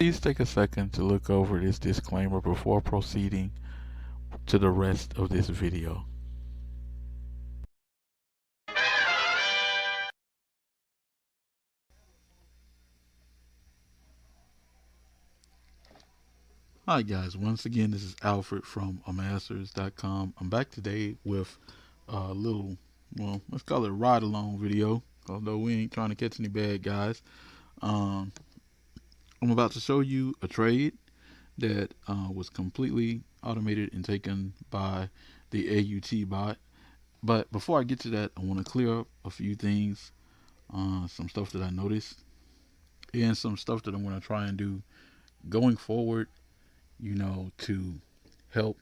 Please take a second to look over this disclaimer before proceeding to the rest of this video. Hi guys, once again this is Alfred from amasters.com. I'm back today with a little, well, let's call it a ride along video, although we ain't trying to catch any bad guys. Um, I'm about to show you a trade that was completely automated and taken by the AUT bot. But before I get to that, I want to clear up a few things, some stuff that I noticed, and some stuff that I'm going to try and do going forward, to help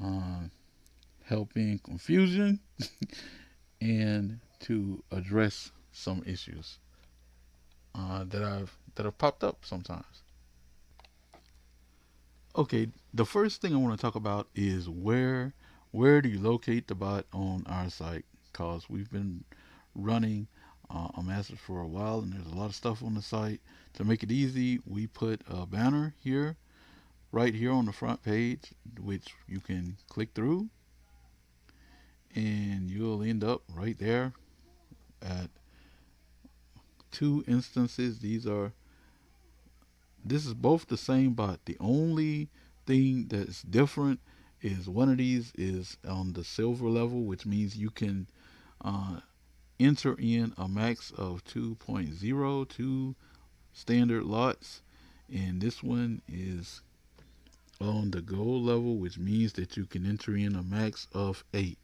uh, help in confusion and to address some issues that have popped up sometimes. Okay, the first thing I want to talk about is where do you locate the bot on our site? Cause we've been running a master for a while, and there's a lot of stuff on the site. To make it easy, we put a banner here, right here on the front page, which you can click through, and you'll end up right there at two instances. This is both the same bot. The only thing that's different is one of these is on the silver level, which means you can uh, enter in a max of 2.02 standard lots, and this one is on the gold level, which means that you can enter in a max of 8.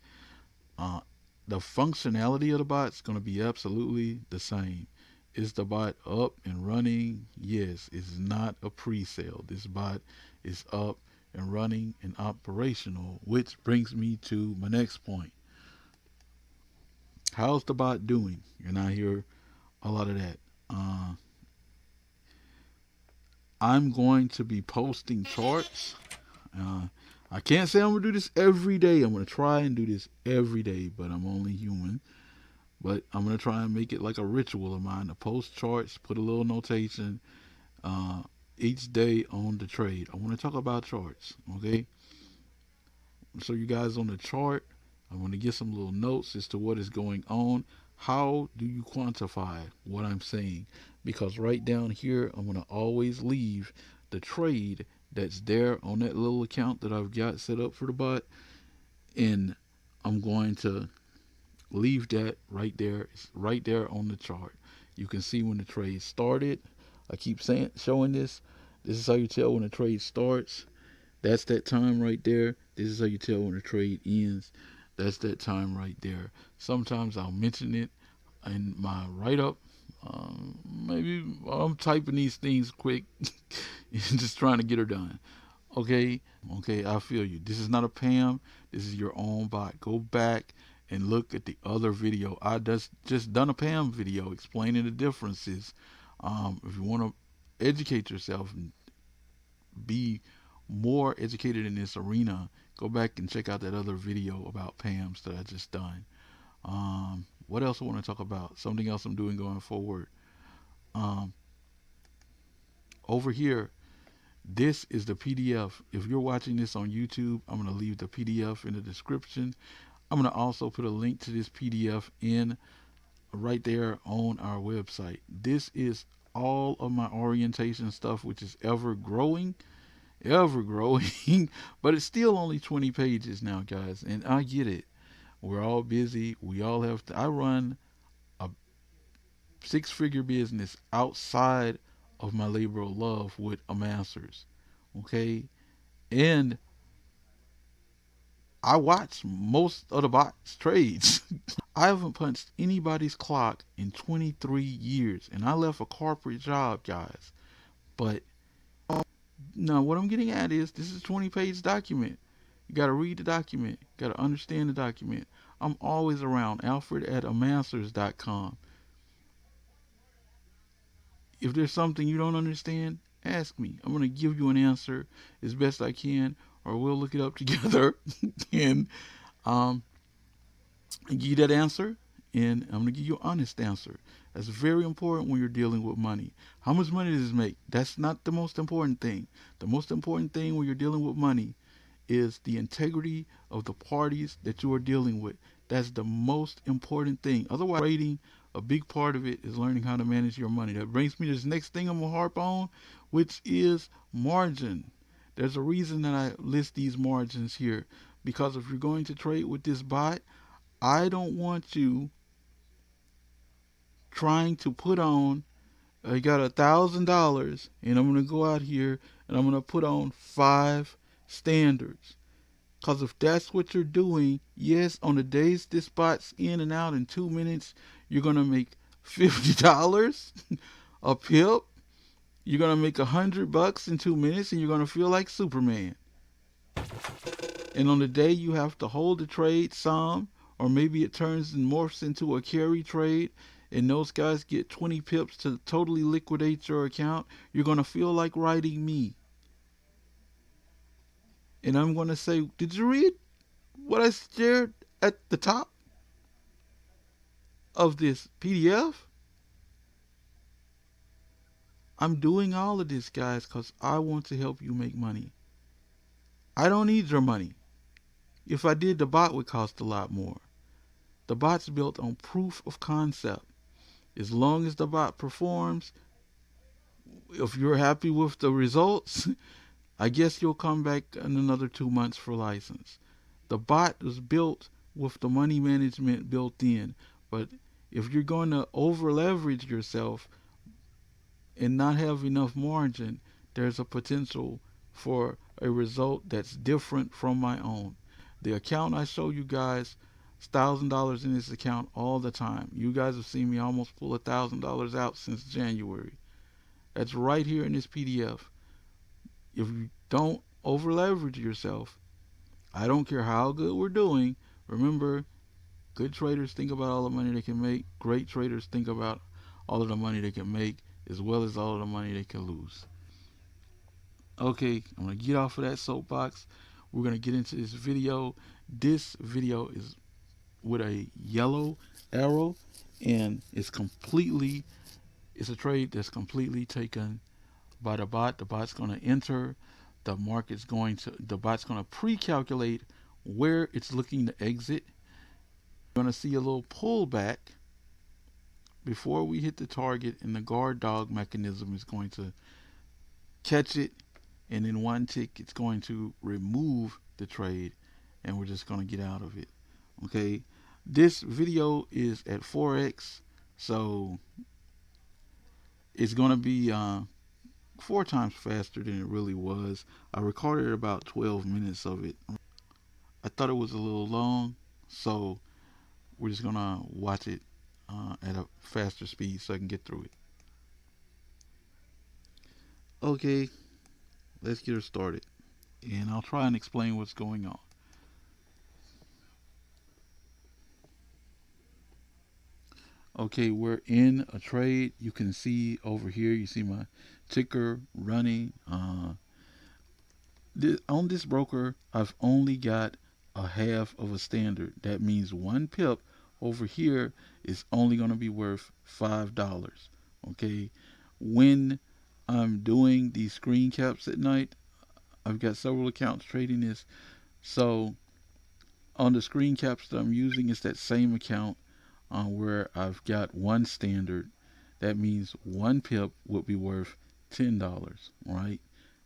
Uh, the functionality of the bot is going to be absolutely the same. Is the bot up and running? Yes, it's not a pre-sale. This bot is up and running and operational, which brings me to my next point. How's the bot doing? You're not hear a lot of that. I'm going to be posting charts. Uh, I can't say I'm gonna do this every day. I'm gonna try and do this every day, but I'm only human. But I'm gonna try and make it like a ritual of mine to post charts, put a little notation uh, each day on the trade. I want to talk about charts, okay? So you guys on the chart, I'm gonna get some little notes as to what is going on. How do you quantify what I'm saying? Because right down here, I'm gonna always leave the trade that's there on that little account that I've got set up for the bot, and I'm going to leave that right there. It's right there on the chart. You can see when the trade started. I keep showing this. This is how you tell when the trade starts. That's that time right there. This is how you tell when the trade ends. That's that time right there. Sometimes I'll mention it in my write up. Maybe I'm typing these things quick and just trying to get her done. Okay, okay, I feel you. This is not a Pamm. This is your own bot. Go back and look at the other video. I just done a Pamm video explaining the differences. If you want to educate yourself and be more educated in this arena, go back and check out that other video about Pamms that I just done. What else I want to talk about? Something else I'm doing going forward. Um, Over here, this is the PDF. If you're watching this on YouTube, I'm going to leave the PDF in the description. I'm going to also put a link to this PDF in right there on our website. This is all of my orientation stuff, which is ever growing, but it's still only 20 pages now, guys. And I get it. We're all busy. We all have to. I run a six-figure business outside of my labor of love with a master's. Okay, and I watch most of the bots trades. I haven't punched anybody's clock in 23 years, and I left a corporate job, guys. But now, what I'm getting at is this is a 20-page document. You got to read the document, got to understand the document. I'm always around, Alfred at amasters.com. If there's something you don't understand, ask me. I'm going to give you an answer as best I can, or we'll look it up together and um, give you that answer, And I'm going to give you an honest answer. That's very important when you're dealing with money. How much money does it make? That's not the most important thing. The most important thing when you're dealing with money is the integrity of the parties that you are dealing with. That's the most important thing. Otherwise, trading, a big part of it is learning how to manage your money. That brings me to this next thing I'm going to harp on, which is margin. There's a reason that I list these margins here, because if you're going to trade with this bot, I don't want you trying to put on, I got $1,000 and I'm going to go out here and I'm going to put on 5 standards. Because if that's what you're doing, yes, on the days this bot's in and out in 2 minutes, you're going to make $50 a pip. You're going to make $100 in 2 minutes and you're going to feel like Superman. And on the day you have to hold the trade some, or maybe it turns and morphs into a carry trade, and those guys get 20 pips to totally liquidate your account, you're going to feel like writing me. And I'm going to say, did you read what I shared at the top of this PDF? I'm doing all of this, guys, because I want to help you make money. I don't need your money. If I did, the bot would cost a lot more. The bot's built on proof of concept. As long as the bot performs, if you're happy with the results, I guess you'll come back in another 2 months for license. The bot was built with the money management built in. But if you're going to over leverage yourself and not have enough margin, there's a potential for a result that's different from my own. The account I show you guys, $1,000 in this account all the time. You guys have seen me almost pull $1,000 out since January. That's right here in this PDF. If you don't over leverage yourself, I don't care how good we're doing. Remember, good traders think about all the money they can make. Great traders think about all of the money they can make, as well as all of the money they can lose. Okay, I'm going to get off of that soapbox. We're going to get into this video. This video is with a yellow arrow, and it's a trade that's completely taken by the bot. The bot's going to enter. The bot's going to pre-calculate where it's looking to exit. You're going to see a little pullback before we hit the target, and the guard dog mechanism is going to catch it, and in one tick it's going to remove the trade, and we're just going to get out of it. Okay, this video is at Forex, so it's going to be 4 times faster than it really was. I recorded about 12 minutes of it. I thought it was a little long, so we're just going to watch it at a faster speed so I can get through it. Okay, let's get her started, and I'll try and explain what's going on. Okay, we're in a trade. You can see over here, you see my ticker running. On this broker, I've only got a half of a standard. That means 1 pip over here is only going to be worth $5. Okay, when I'm doing these screen caps at night, I've got several accounts trading this. So on the screen caps that I'm using, it's that same account where I've got 1 standard. That means 1 pip would be worth $10, right?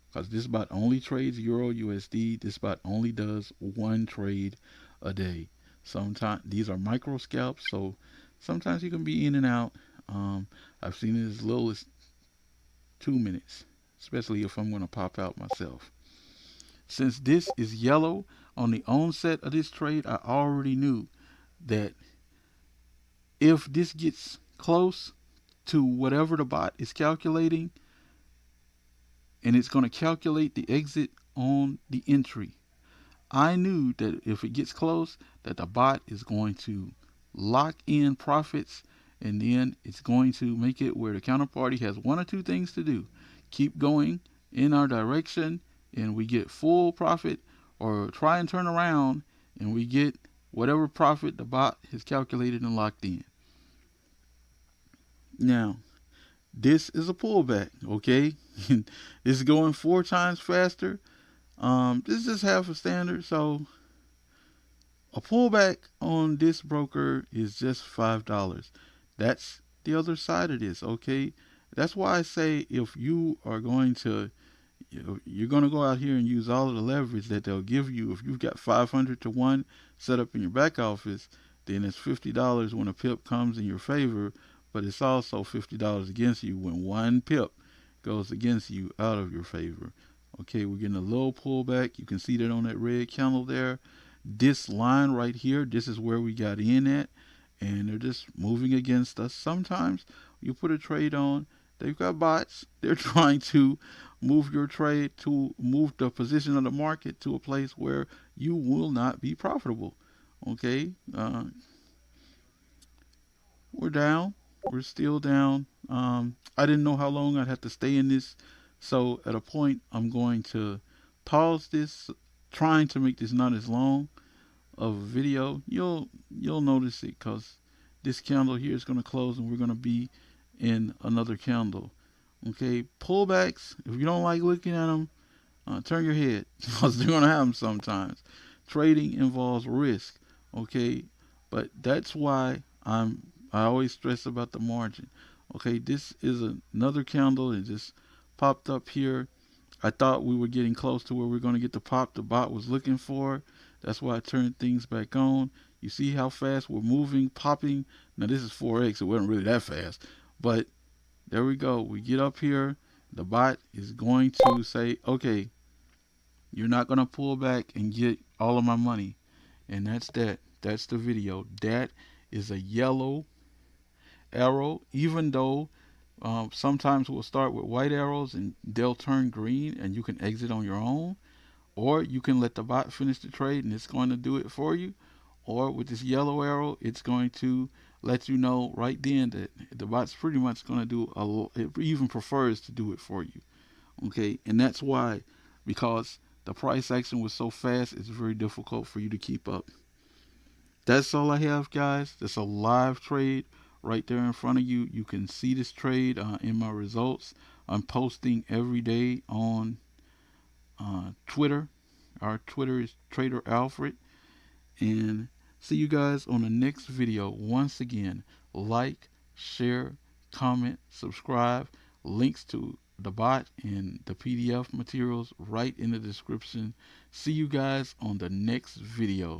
Because this bot only trades Euro USD. This bot only does 1 trade a day. Sometimes these are micro scalps, so sometimes you can be in and out. I've seen it as little as 2 minutes, especially if I'm going to pop out myself. Since this is yellow on the onset of this trade, I already knew that if this gets close to whatever the bot is calculating, and it's going to calculate the exit on the entry, I knew that if it gets close, that the bot is going to lock in profits, and then it's going to make it where the counterparty has 1 or 2 things to do: keep going in our direction and we get full profit, or try and turn around and we get whatever profit the bot has calculated and locked in. Now, this is a pullback, okay? It's going 4 times faster. This is just half a standard, so a pullback on this broker is just $5. That's the other side of this, okay? That's why I say if you are going to you're going to go out here and use all of the leverage that they'll give you. If you've got 500 to 1 set up in your back office, then it's $50 when a pip comes in your favor, but it's also $50 against you when 1 pip goes against you out of your favor. Okay, we're getting a little pullback. You can see that on that red candle there. This line right here, this is where we got in at, and they're just moving against us. Sometimes you put a trade on, they've got bots. They're trying to move your trade, to move the position of the market to a place where you will not be profitable. Okay, we're down. We're still down. I didn't know how long I'd have to stay in this, so at a point I'm going to pause this, trying to make this not as long of a video. You'll notice it because this candle here is going to close and we're going to be in another candle. Okay, pullbacks, if you don't like looking at them, turn your head because they're going to have them sometimes. Trading involves risk, okay, but that's why I always stress about the margin. Okay, this is another candle that just popped up here. I thought we were getting close to where we're going to get the pop the bot was looking for. That's why I turned things back on. You see how fast we're moving, popping. Now this is Forex. It wasn't really that fast, but there we go. We get up here. The bot is going to say, okay, you're not going to pull back and get all of my money. And that's that. That's the video. That is a yellow arrow, even though sometimes we'll start with white arrows and they'll turn green and you can exit on your own. Or you can let the bot finish the trade and it's going to do it for you. Or with this yellow arrow, it's going to let you know right then that the bot's pretty much going to do it even prefers to do it for you. Okay, and that's why, because the price action was so fast, it's very difficult for you to keep up. That's all I have, guys. That's a live trade right there in front of you. You can see this trade in my results. I'm posting every day on Twitter. Our Twitter is Trader Alfred. And see you guys on the next video. Once again, like, share, comment, subscribe. Links to the bot and the PDF materials right in the description. See you guys on the next video.